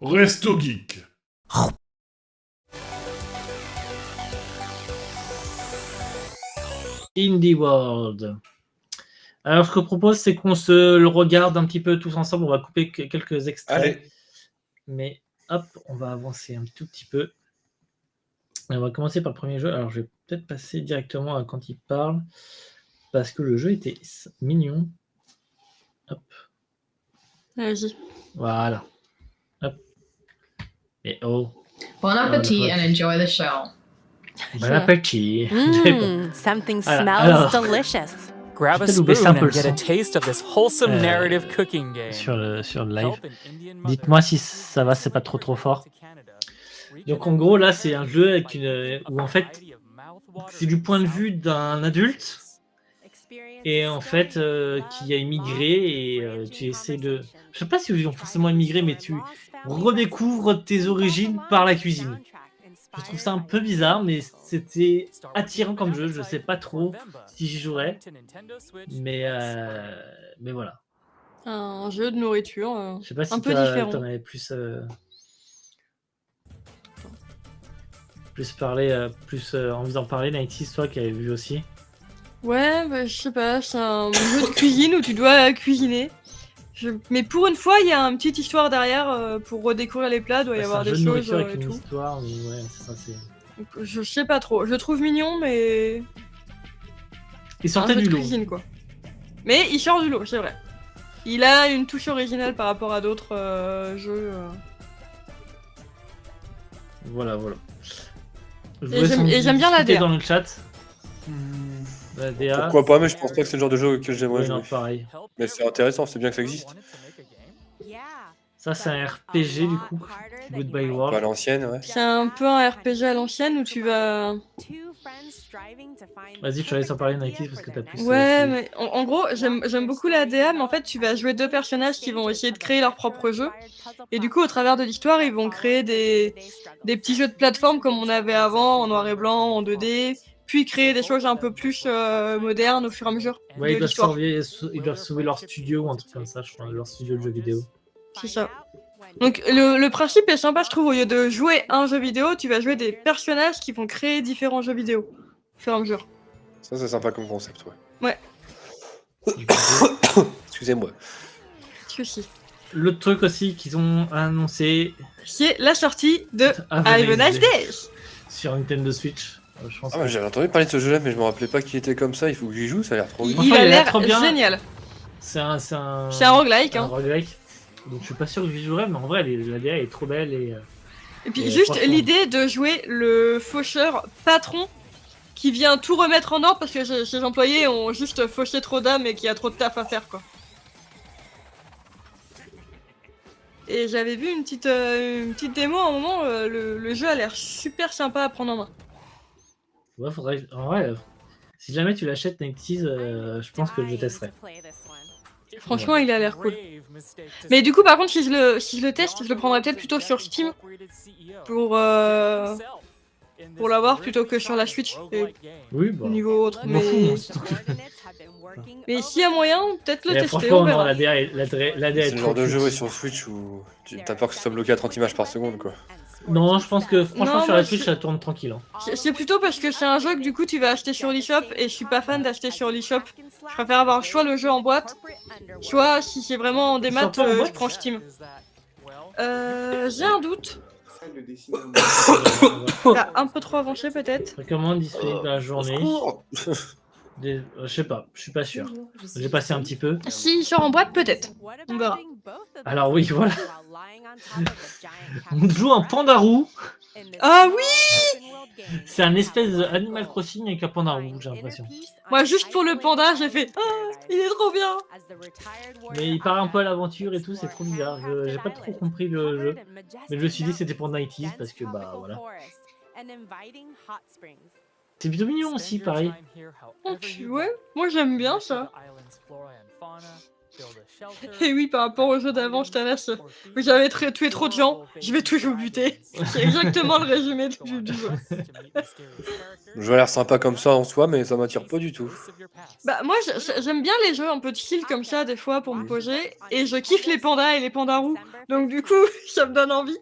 Resto Geek. Indie World. Alors, ce que je propose, c'est qu'on se le regarde un petit peu tous ensemble. On va couper quelques extraits. Allez. Mais hop, on va avancer un tout petit peu. Et on va commencer par le premier jeu. Alors, je vais peut-être passer directement à quand il parle. Parce que le jeu était mignon. Hop. Vas-y. Voilà. Hop. Et oh. Bon appétit Voilà. and enjoy the show. Bon appétit. Something Alors. smells delicious. Grab a Peut-être baisser spoon un peu and le get a son. taste of this wholesome narrative cooking game. Sur le live. Help an Indian mother Dites-moi si ça va, c'est pas trop fort. Donc en gros là c'est un jeu avec où en fait c'est du point de vue d'un adulte et en fait qui a immigré et tu essaies de... Je sais pas si ils ont forcément immigré mais tu redécouvres tes origines par la cuisine. Je trouve ça un peu bizarre mais c'était attirant comme jeu, je sais pas trop si j'y jouerais mais voilà. Un jeu de nourriture Je sais pas si un peu différent. t'en avais plus parlé, envie d'en parler, Nighty, toi qui avais vu aussi. Ouais, bah, je sais pas, c'est un jeu de cuisine où tu dois cuisiner. Mais pour une fois, il y a une petite histoire derrière pour redécouvrir les plats, doit y avoir des choses C'est un jeu de nourriture avec et une tout. histoire, mais ouais, c'est ça, c'est... Donc, je sais pas trop, je le trouve mignon, mais... Il c'est un sortait jeu du de lot. cuisine, quoi. Mais il sort du lot, c'est vrai. Il a une touche originale par rapport à d'autres jeux. Voilà. Et j'aime bien la DA. Dans le chat. La DA. Pourquoi pas, mais je pense pas que c'est le genre de jeu que j'aimerais Ouais, jouer. non, pareil. Mais c'est intéressant, c'est bien que ça existe. Ça, c'est un RPG du coup. Goodbye Pas à World. l'ancienne, ouais. C'est un peu un RPG à l'ancienne où tu vas... Vas-y, je te laisse en parler, Nighty, parce que t'as plus... Ouais, mais en gros, j'aime beaucoup la DA, mais en fait, tu vas jouer deux personnages qui vont essayer de créer leur propre jeu. Et du coup, au travers de l'histoire, ils vont créer des petits jeux de plateforme comme on avait avant, en noir et blanc, en 2D, puis créer des choses un peu plus modernes au fur et à mesure Ouais, de l'histoire. ils doivent sauver leur studio ou un truc comme ça, je crois, leur studio de jeux vidéo. C'est ça. Donc le principe est sympa, je trouve. Au lieu de jouer un jeu vidéo, tu vas jouer des personnages qui vont créer différents jeux vidéo au fur et à mesure. Ça, c'est sympa comme concept, ouais. Ouais. Excusez-moi. Ceci. L'autre truc aussi qu'ils ont annoncé... C'est la sortie de Have a Have a Nice Nice Day. Day. Sur Nintendo Switch. Je pense Ah, j'avais entendu parler de ce jeu-là, mais je me rappelais pas qu'il était comme ça. Il faut que j'y joue, ça a l'air trop bien. Il Enfin, a il a l'air l'air trop bien. génial. c'est un C'est un roguelike. un Hein. roguelike. Donc je suis pas sûr que j'y jouerai, mais en vrai, la DA est trop belle et... Et puis Et juste franchement- l'idée de jouer le faucheur patron qui vient tout remettre en ordre parce que ses employés ont juste fauché trop d'âmes et qu'il y a trop de taf à faire, quoi. Et j'avais vu une petite démo à un moment, le jeu a l'air super sympa à prendre en main. Ouais, faudrait... En vrai, si jamais tu l'achètes, Nighties, je pense que je testerai. Franchement, il a l'air cool. Mais du coup, par contre, si je le teste, je le prendrais peut-être plutôt sur Steam pour l'avoir plutôt que sur la Switch. Et Oui, bah... niveau autre, je m'en fous, moi, c'est mais s'il y a moyen, peut-être le Et tester, franchement, on non, verra. la DA est C'est le trop genre de cute. jeu ouais, sur Switch où t'as peur que ce soit bloqué à 30 images par seconde, quoi. Non, je pense que franchement Non, sur moi, la Switch ça tourne tranquille. Hein. C'est plutôt parce que c'est un jeu que du coup tu vas acheter sur l'eShop et je suis pas fan d'acheter sur l'eShop. Je préfère avoir soit le jeu en boîte, soit si c'est vraiment en démat, sort pas en boîte je prends Steam. J'ai un doute. T'as un peu trop avancé peut-être. Recommande disponible dans la journée. Je sais pas, je suis pas sûr. J'ai passé un petit peu. Si sort en boîte peut-être. On verra. Alors oui, voilà. On joue un pandarou. Ah oui. C'est un espèce de Animal Crossing avec un pandarou, j'ai l'impression. Moi juste pour le panda j'ai fait il est trop bien. Mais il part un peu à l'aventure et tout, c'est trop bizarre. J'ai pas trop compris le jeu. Mais je me suis dit c'était pour Nighties parce que bah voilà. C'est plutôt mignon aussi, pareil. Ouais, moi j'aime bien ça. Et oui, par rapport au jeu d'avant, je t'arrête. J'avais tué trop de gens, je vais toujours buter. C'est exactement le résumé du jeu. Le jeu a l'air sympa comme ça en soi, mais ça m'attire pas du tout. Bah moi j'aime bien les jeux un peu chill comme ça des fois pour me poser et je kiffe les pandas et les pandas roux donc du coup ça me donne envie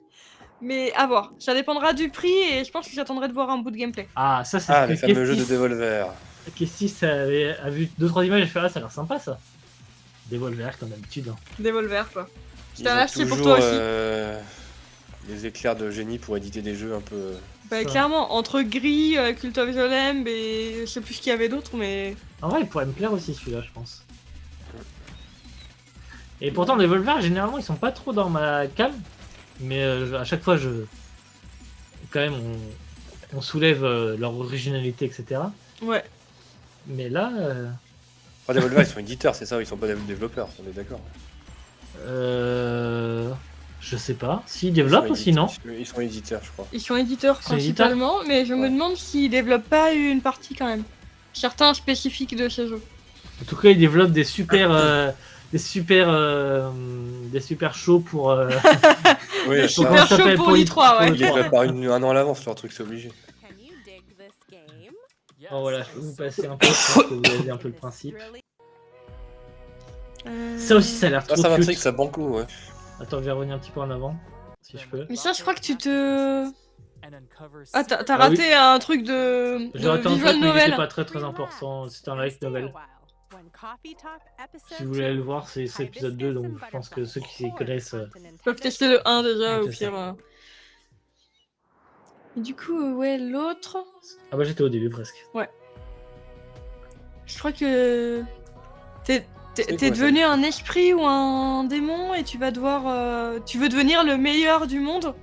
mais à voir, ça dépendra du prix et je pense que j'attendrai de voir un bout de gameplay. Ah, ça c'est Ah, ce les que fameux jeux de Kestis- Devolver. Kestis a vu 2-3 images et fait ah ça a l'air sympa ça. Devolver comme d'habitude. Hein. Devolver quoi. Je Ils ont t'arrache, c'est pour toujours, toi aussi. des éclairs de génie pour éditer des jeux un peu... Bah Ça. clairement, entre Gris, Cult of the Lamb et je sais plus ce qu'il y avait d'autre mais... En vrai il pourrait me plaire aussi celui-là je pense. Et pourtant Devolver généralement ils sont pas trop dans ma cam. Mais à chaque fois quand même on soulève leur originalité etc. Ouais. Mais là... Enfin, Devolver, ils sont éditeurs, c'est ça, ils sont pas développeurs, on est d'accord. Je sais pas. S'ils développent aussi, non? Ils sont éditeurs, je crois. Ils sont éditeurs Ils sont éditeurs principalement mais je me Ouais. demande s'ils développent pas une partie quand même. Certains spécifiques de ces jeux. En tout cas, ils développent des super shows pour. Oui, Des ça, super comment ça shows s'appelle, pour pour l'I3 ouais. ils les préparent un an à l'avance, leur truc, c'est obligé. Oh, voilà, je vais vous passer un peu, je pense que vous avez un peu le principe. Ça aussi, ça a l'air Ça, trop ça m'intrigue, cute. ça banco, ouais. Attends, je vais revenir un petit peu en avant, si je peux. Mais ça je crois que tu te... Ah t'as Ah raté un truc de J'ai raté un visual truc, mais novel. c'était pas très important. C'était un light novel. Si vous voulez aller le voir, c'est épisode 2, donc je pense que ceux qui s'y connaissent. Ils peuvent tester le 1 déjà, Ouais, au c'est pire. Et du coup, ouais, l'autre... Ah bah j'étais au début presque. Je crois que... T'es quoi, devenu un esprit ou un démon et tu vas devoir... Tu veux devenir le meilleur du monde.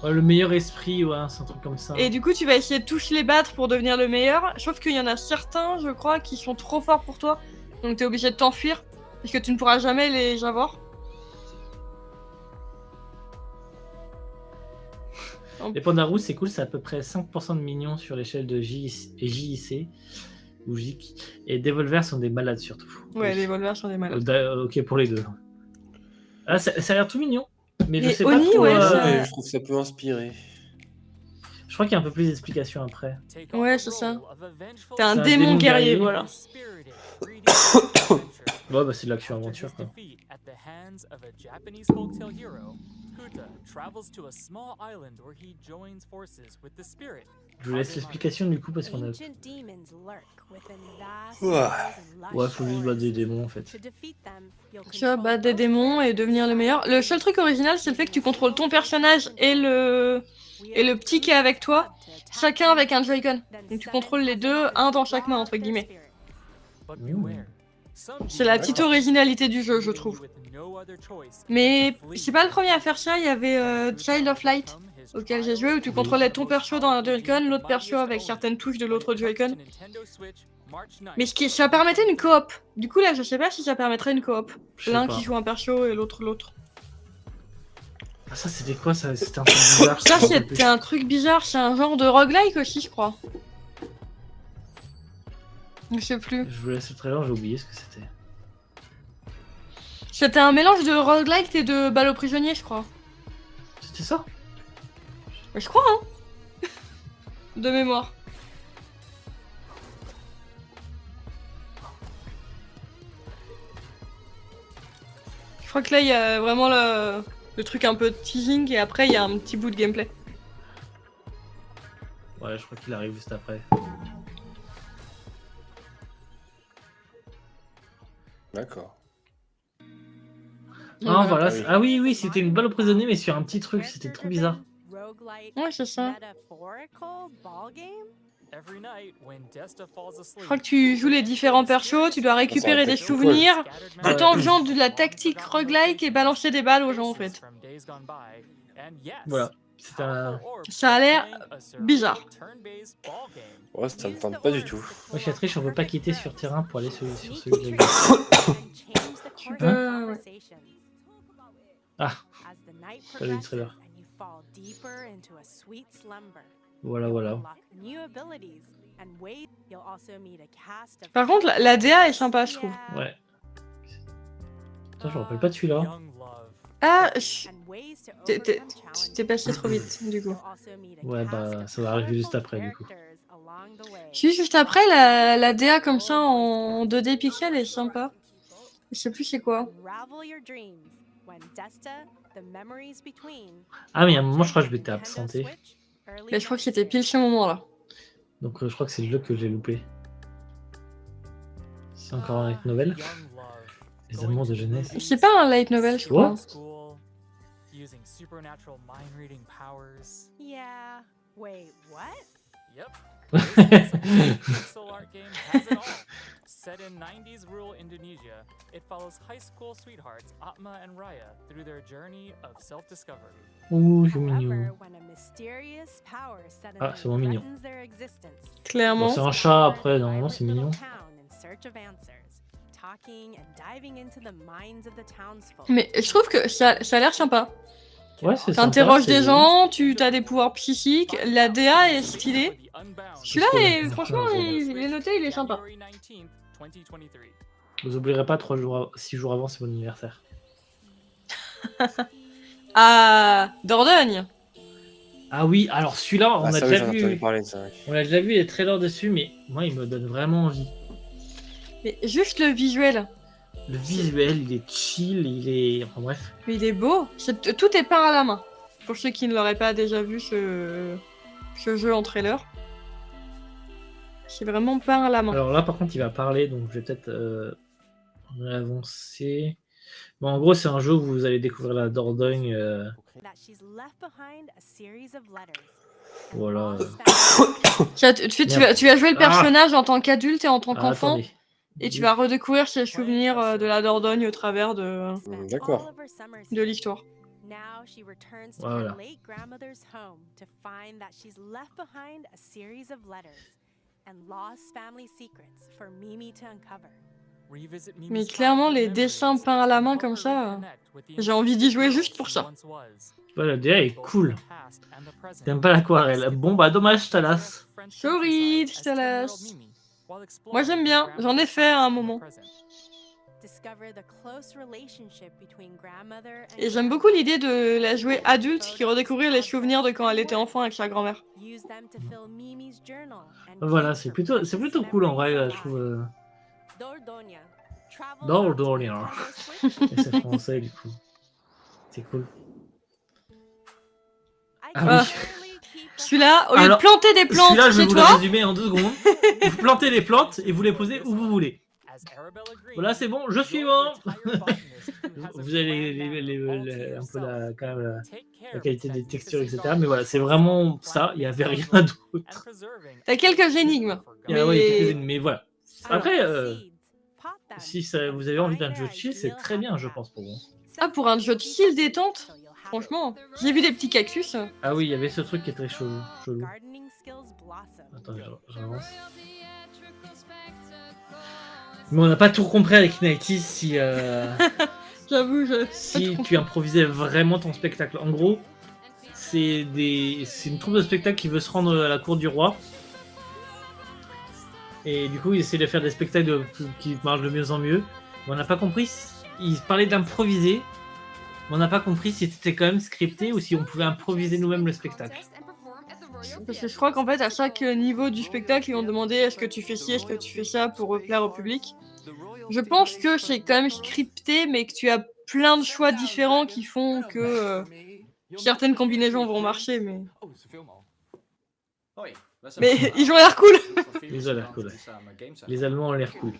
Ouais, le meilleur esprit, ouais, c'est un truc comme ça. Et du coup, tu vas essayer de tous les battre pour devenir le meilleur. Sauf qu'il y en a certains, je crois, qui sont trop forts pour toi. Donc t'es obligé de t'enfuir. Parce que tu ne pourras jamais les avoir. Les pandas roux, c'est cool, c'est à peu près 5% de minions sur l'échelle de JIC ou JIC. Et Devolver sont des malades surtout. Ouais, Oui. les Volvers sont des malades. Ok pour les deux. Ah, ça a l'air tout mignon. Mais je Et sais Oni, pas trop. ouais, ça- mais je trouve que ça peut inspirer. Je crois qu'il y a un peu plus d'explications après. Ouais, c'est ça. T'es C'est un un démon démon guerrier, guerrier. voilà. Ouais, bah c'est de l'action aventure quoi. Je vous laisse l'explication du coup parce qu'on a. Ouais, faut juste battre des démons en fait. Tu vas battre des démons et devenir le meilleur. Le seul truc original, c'est le fait que tu contrôles ton personnage et le petit qui est avec toi, chacun avec un Joy-Con. Donc tu contrôles les deux, un dans chaque main, entre guillemets. C'est la petite originalité du jeu, je trouve. Mais c'est pas le premier à faire ça, il y avait Child of Light, auquel j'ai joué, où tu contrôlais ton perso dans un Joy-Con, l'autre perso avec certaines touches de l'autre Joy-Con. Mais ça permettait une coop. Du coup là, je sais pas si ça permettrait une coop. Je sais L'un pas. qui joue un perso et l'autre l'autre. Ah, ça c'était quoi ça? C'était un truc bizarre. Ça je me rappelle plus. c'était un truc bizarre, c'est un genre de roguelike aussi, je crois. Je sais plus. Je vous laisse le trailer, j'ai oublié ce que c'était. C'était un mélange de roguelike et de balle aux prisonniers, je crois. C'était ça? Mais je crois, hein. De mémoire. Je crois que là, il y a vraiment le truc un peu teasing et après, il y a un petit bout de gameplay. Ouais, je crois qu'il arrive juste après. D'accord. Ah, voilà. Ah oui. Ah oui, oui, c'était une balle au prisonnier, mais sur un petit truc, c'était trop bizarre. Ouais, c'est ça. Je crois que tu joues les différents persos, tu dois récupérer des souvenirs, tout en faisant de la tactique roguelike et balancer des balles aux gens, en fait. Voilà. C'est un. Ça a l'air bizarre. Ouais, ça me tente pas du tout. Moi, je suis triche, on peut pas quitter sur terrain pour aller sur celui de Tu peux... ouais. Ah, pas vu le trailer. Voilà, voilà. Par contre, la DA est sympa, je trouve. Ouais. Attends, je me rappelle pas de celui-là. Young love. Ah, t'es passé trop vite, du coup. Ouais, bah, ça va arriver juste après, du coup. Juste après, la DA comme ça en 2D pixel est sympa. Je sais plus c'est quoi. Ah, mais il y a un moment, je crois que je m'étais absenté. Mais je crois que c'était pile ce moment-là. Donc, je crois que c'est le jeu que j'ai loupé. C'est encore un light novel. Young love. Les amours de jeunesse. C'est pas un light novel, je crois. What? School, using supernatural mind reading powers. Yeah. Wait, what? Yep. This pixel art game has it all. Set in 90s rural Indonesia, it follows high school sweethearts Atma and Raya through their journey of self-discovery. Ouh, c'est mignon. Ah, c'est vraiment mignon. Clairement. Bon, c'est un chat après, normalement, c'est mignon. Mais je trouve que ça a l'air sympa. Ouais, c'est sympa. T'interroges des c'est- gens, tu as des pouvoirs psychiques, la DA est stylée. Celui-là, Parce que- franchement, il est noté, il est sympa. Vous oublierez pas 6 jours avant, c'est mon anniversaire. Ah, Dordogne. Ah oui, alors celui-là, on Ah, a ça, oui, déjà j'en ai entendu vu. parler de ça. On a déjà vu les trailers dessus, mais moi, il me donne vraiment envie. Mais juste le visuel. Le visuel, il est chill, il est. Enfin bref. Mais il est beau. Tout est peint à la main. Pour ceux qui ne l'auraient pas déjà vu ce jeu en trailer. C'est vraiment peint à la main. Alors là, par contre, il va parler, donc je vais peut-être avancer. Bon, en gros, c'est un jeu où vous allez découvrir la Dordogne. Voilà. Tu vas jouer le personnage en tant qu'adulte et en tant Ah, qu'enfant. attendez. Et tu vas redécouvrir ses souvenirs de la Dordogne au travers de D'accord. l'histoire. Voilà. Mais clairement, les dessins peints à la main comme ça, j'ai envie d'y jouer juste pour ça. Ouais, la DA est cool. T'aimes pas l'aquarelle. Bon, bah dommage, je te lasse. Sorry, je te laisse. Moi, j'aime bien. J'en ai fait à un moment. Et j'aime beaucoup l'idée de la jouer adulte qui redécouvrir les souvenirs de quand elle était enfant avec sa grand-mère. Voilà, c'est plutôt cool en vrai, je trouve. Dordogne. Et c'est français, du coup. C'est cool. Ah oui. Celui-là, au lieu Alors, de planter des plantes Celui-là, je vais chez vous le toi, résumer en 2 secondes. Vous plantez les plantes et vous les posez où vous voulez. Voilà, c'est bon, je suis bon. Vous avez un peu quand même la qualité des textures, etc. Mais voilà, c'est vraiment ça, il n'y avait rien d'autre. t'as quelques énigmes. Il y a, ouais, il y a quelques mais voilà. Après, si vous avez envie d'un jeu de chill, c'est très bien, je pense, pour vous. Ah, pour un jeu de chill détente, franchement, j'ai vu des petits cactus. Ah oui, il y avait ce truc qui est très chelou. Attends, j'avance. Mais on n'a pas tout compris avec Nighties si, J'avoue, si tu improvisais vraiment ton spectacle. En gros, c'est une troupe de spectacle qui veut se rendre à la cour du roi. Et du coup, ils essaient de faire des spectacles qui marchent de mieux en mieux. Mais on n'a pas compris. Ils parlaient d'improviser. Mais on n'a pas compris si c'était quand même scripté ou si on pouvait improviser nous-mêmes le spectacle. Parce que je crois qu'en fait, à chaque niveau du spectacle, ils vont demander est-ce que tu fais ci, est-ce que tu fais ça pour plaire au public. Je pense que c'est quand même scripté, mais que tu as plein de choix différents qui font que certaines combinaisons vont marcher. Mais ils ont l'air cool. Ils ont l'air cool. Les Allemands ont l'air cool.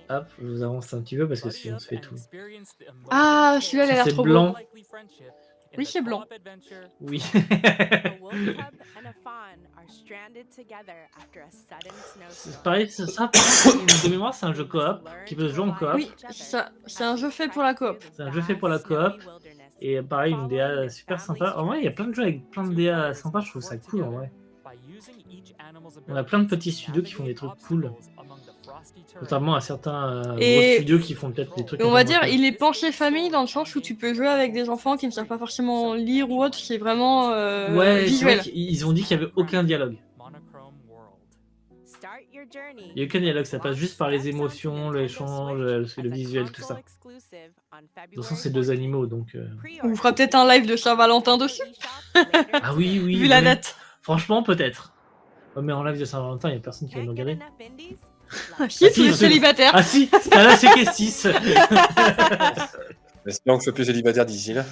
Hop, je vous avance un petit peu parce que sinon on se fait tout. Ah, celui-là, il a l'air C'est trop blanc. beau. Oui, c'est blanc. Oui. C'est pareil, ça, de mémoire, c'est un jeu coop qui peut se jouer en coop. Oui, ça, c'est un jeu fait pour la coop. C'est un jeu fait pour la coop. Et pareil, une DA super sympa. En vrai, il y a plein de jeux avec plein de DA sympas, je trouve ça cool en vrai. On a plein de petits studios qui font des trucs cool. Notamment à certains gros studios qui font peut-être des trucs. Et on va dire, il est penché famille dans le sens où tu peux jouer avec des enfants qui ne savent pas forcément lire ou autre, c'est vraiment ouais, visuel. c'est vrai qu'ils ont dit qu'il n'y avait aucun dialogue. Il n'y a aucun dialogue, ça passe juste par les émotions, l'échange, le visuel, tout ça. De toute façon, c'est 2 animaux, donc... On fera peut-être un live de Saint-Valentin dessus, Ah oui, oui. vu la oui. date. Franchement, peut-être. Oh, mais en live de Saint-Valentin, il n'y a personne qui va nous regarder. Si, tous les si, célibataires. Ah si, là c'est Kestis. Espérons que je sois plus célibataire d'ici là.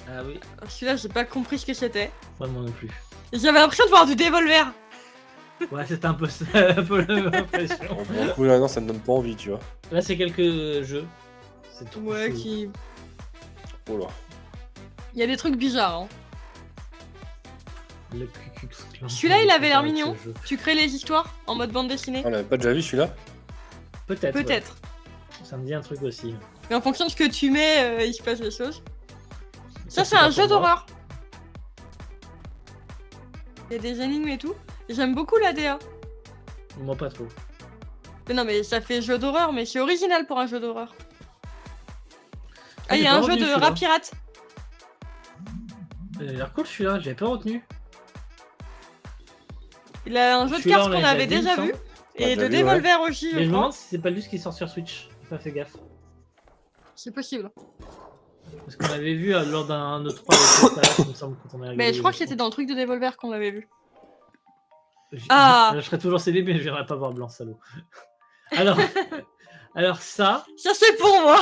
Ah oui, Celui-là, j'ai pas compris ce que c'était. moi non plus. J'avais l'impression de voir du Devolver. Ouais, c'était un peu la même impression. Bon, coup, là, non, ça me donne pas envie, tu vois. Là, c'est quelques jeux. C'est tout. Ouais, qui... Oh là. Il y a des trucs bizarres, hein. Le Ku Klux Klan, Celui-là, il avait l'air avec ce mignon. jeu. Tu crées les histoires en mode bande dessinée. On l'avait pas déjà vu celui-là? Peut-être. Peut-être. Ouais. Ça me dit un truc aussi. Mais en fonction de ce que tu mets, il se passe des choses. Ça, c'est pas un pour jeu moi. d'horreur. Il y a des énigmes et tout. J'aime beaucoup la DA. Moi, pas trop. Mais non, mais ça fait jeu d'horreur, mais c'est original pour un jeu d'horreur. Ah, il y j'ai a pas un jeu retenu de celui-là. rat pirate. Il a l'air cool celui-là, j'avais pas retenu. Il a un jeu de Celui-là, cartes on qu'on l'a avait déjà déjà vu, vu. il me Et semble. de On l'a déjà vu, ouais. Devolver aussi, Mais je je me crois. demande si c'est pas lui qui sort sur Switch. J'ai pas fait gaffe. C'est possible. Parce qu'on l'avait vu lors d'un E3 avec Thalas, il me semble, quand on est arrivé. Mais je crois que c'était dans le truc de Devolver qu'on l'avait vu. Je- Ah. Je serais toujours CD, mais je viendrai pas voir blanc, salaud. Alors, alors ça, Ça, c'est pour moi.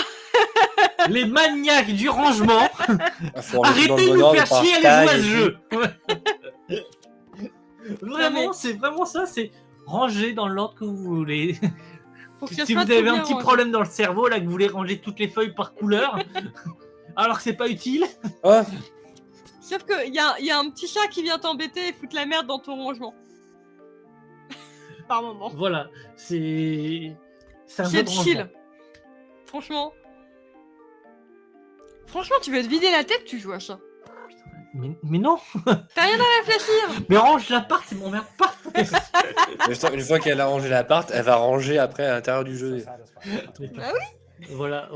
les maniaques du rangement, Ah, faut en mettre dans arrêtez le de nous bon faire ordre, chier par à les jouer à taille ce et jeu. mais- Vraiment, c'est vraiment ça, c'est ranger dans l'ordre que vous voulez. Faut que ça Si soit vous avez tout un bien petit rangé. problème dans le cerveau, là, que vous voulez ranger toutes les feuilles par couleur, alors que c'est pas utile, tout. Ah, Sauf qu'il y a un petit chat qui vient t'embêter et foutre la merde dans ton rangement. Par moment. voilà, c'est un jeu C'est de chill. rangement. Franchement. Franchement, tu veux te vider la tête, tu joues à ça. Mais non, T'as rien à réfléchir. mais range l'appart, ça m'emmerde pas. une fois qu'elle a rangé l'appart, elle va ranger après à l'intérieur du jeu. Bah Voilà.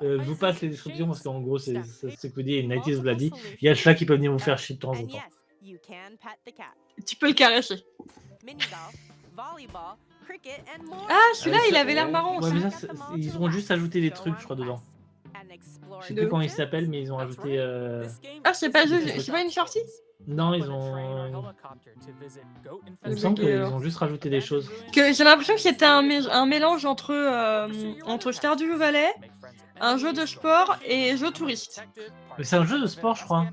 Je vous passe les descriptions parce qu'en gros, c'est ce que vous dites, et Nighties vous l'a dit. Il y a le chat qui peut venir vous faire chier de temps en temps. Tu peux le caresser. Ah, celui-là, il avait l'air marrant Ouais, aussi. mais ça, ils ont juste ajouté des trucs, je crois, dedans. Je sais plus comment ils s'appellent, mais ils ont ajouté. Ah, c'est pas une sortie. Non, ils ont. Il me semble qu'ils ont juste rajouté des choses. Que j'ai l'impression que c'était un mélange entre Stardew Valley, un jeu de sport et jeu touriste. Mais c'est un jeu de sport, je crois.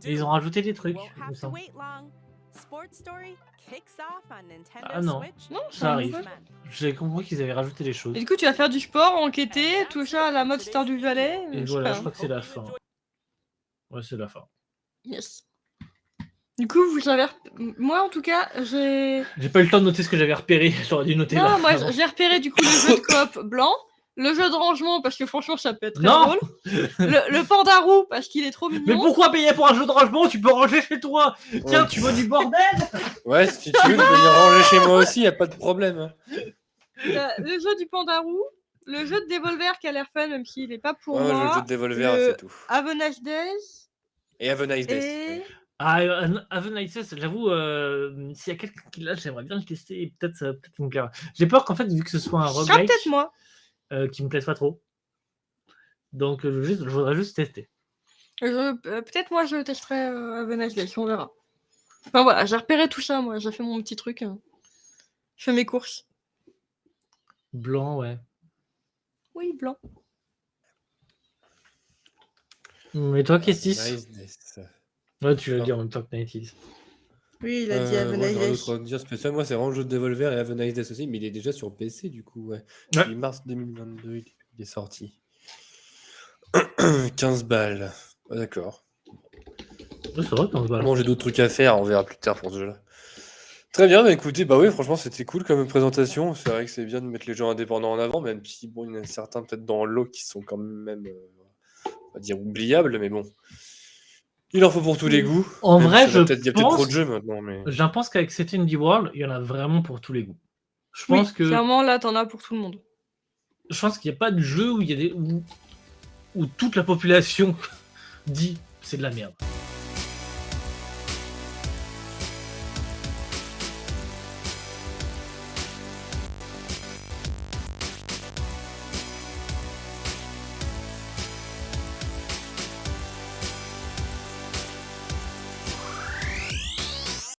Et ils ont rajouté des trucs, il me semble. Ah non, Non, c'est ça un arrive. nouveau. J'ai compris qu'ils avaient rajouté des choses. Et du coup, tu vas faire du sport, enquêter, tout ça à la mode Stardew Valley. Et je sais voilà, pas. je crois que c'est la fin. Ouais, c'est la fin. Yes. Du coup, vous avez... Moi, en tout cas, j'ai... J'ai pas eu le temps de noter ce que j'avais repéré, j'aurais dû noter là. Non, moi, avant. j'ai repéré du coup le jeu de coop blanc, le jeu de rangement parce que franchement, ça peut être très Non. drôle, le panda roux parce qu'il est trop Mais mignon. pourquoi payer pour un jeu de rangement? Tu peux ranger chez toi. Tiens, Ouais. tu veux du bordel? Ouais, si tu veux venir ranger chez moi aussi, y a pas de problème. hein. Le jeu du panda roux, le jeu de Devolver qui a l'air fun même s'il est pas pour Ouais, le moi, jeu de Devolver, le- c'est tout. Have a Nice Days Et Have a Nice Day. et... Ah, Have a Nice Day, j'avoue, s'il y a quelqu'un qui l'a, j'aimerais bien le tester et peut-être qu'il me plaira. J'ai peur qu'en fait, vu que ce soit un Ce sera roguelike, peut-être moi. qui me plaise pas trop. Donc, je voudrais juste tester. Peut-être moi je testerai Have a Nice Days, on verra. Enfin voilà, j'ai repéré tout ça moi, j'ai fait mon petit truc. Je fais mes courses. Blanc, ouais. Oui, blanc. Et toi, Kestis? Nice Day. Ouais, tu l'as dit en même temps que Nighties. Oui, il a dit Have a Moi, Nice j'aurais Days. d'autres à dire spécial. Moi, c'est vraiment le jeu de Devolver et Have a Nice Day aussi, mais il est déjà sur PC du coup. Ouais. Ouais. 8 mars 2022, il est sorti. 15 balles. Ah, d'accord. Ouais, c'est vrai qu'on se bat là. Bon, j'ai d'autres trucs à faire, on verra plus tard pour ce jeu-là. Très bien, bah écoutez, bah oui, franchement, c'était cool comme présentation. C'est vrai que c'est bien de mettre les jeux indépendants en avant, même si bon, il y en a certains peut-être dans l'eau qui sont quand même, on va dire, oubliables, mais bon. Il en faut pour tous les goûts. En Même vrai, si ça va je peut-être- il y a peut-être trop pense, de jeux maintenant, mais. je pense qu'avec City Indie World, il y en a vraiment pour tous les goûts. Je Oui, pense que clairement là t'en as pour tout le monde. je pense qu'il n'y a pas de jeu où il y a où toute la population dit c'est de la merde.